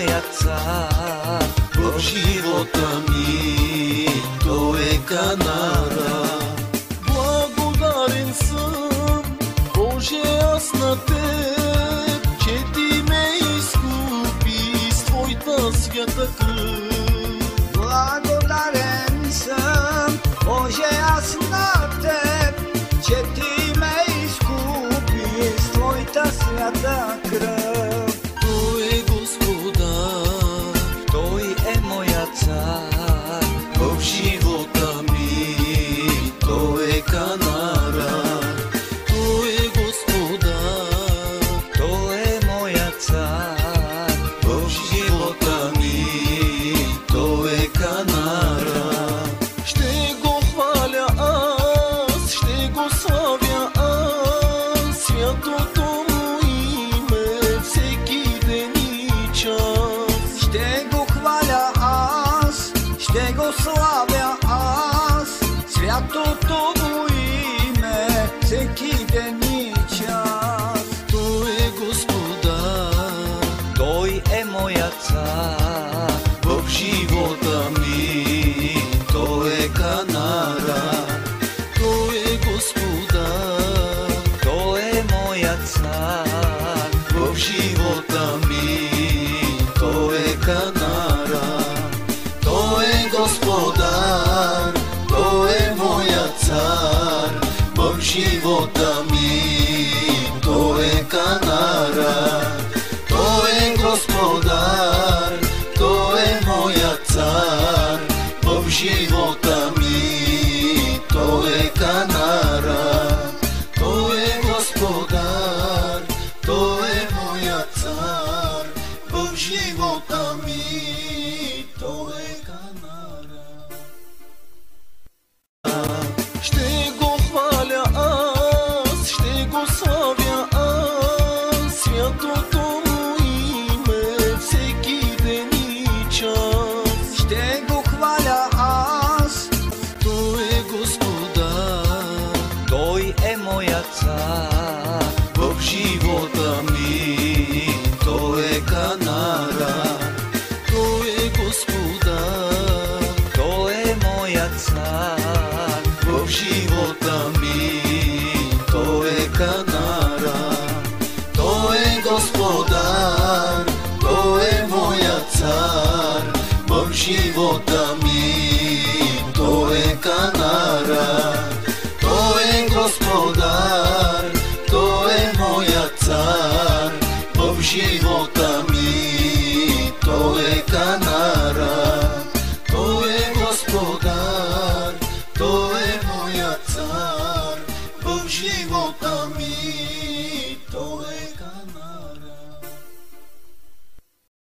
моя цар, в живота ми той е канара. Благодарен съм, Боже, аз на Теб, че Ти ме изкупи с Твоята свята кръв. Благодарен съм, Боже, аз на Теб, че Ти ме изкупи с Твоята свята кръв. Той е Господар, Той е моя цар, в живота ми Той е канара. Той е Господар, Той е моя цар, в живота ми Той е канара. Ще го хваля аз, ще го славя аз, святото му име всеки ден и час. Ще го хваля аз, ще го славя аз, святото му име всеки ден и час. Той е Господар, Той е моя цар, в живота ми Той е канара. Той е Господар, Той е моя цар, в живота ми Той е канара. Той е Господар, Той е моя цар, в живота ми Той е канара. Той е Господар, Той е моя цар, в живота ми Той е канара. Той е Господар, Той е моя цар, в живота ми Той е канара. Ще го хваля аз, ще го славя аз, святото му име всеки ден и час. Ще го хваля аз, Той е Господар, Той е моя цар, в живота ми Той е канара. Той е Господар, Той е моя цар, в живота ми Той е канара. Той е Господар, Той е моя цар, в живота ми Той е канара. Той е Господар, Той е моя цар, в живота ми Той е канара. Той е Господар, Той е моя цар, в живота ми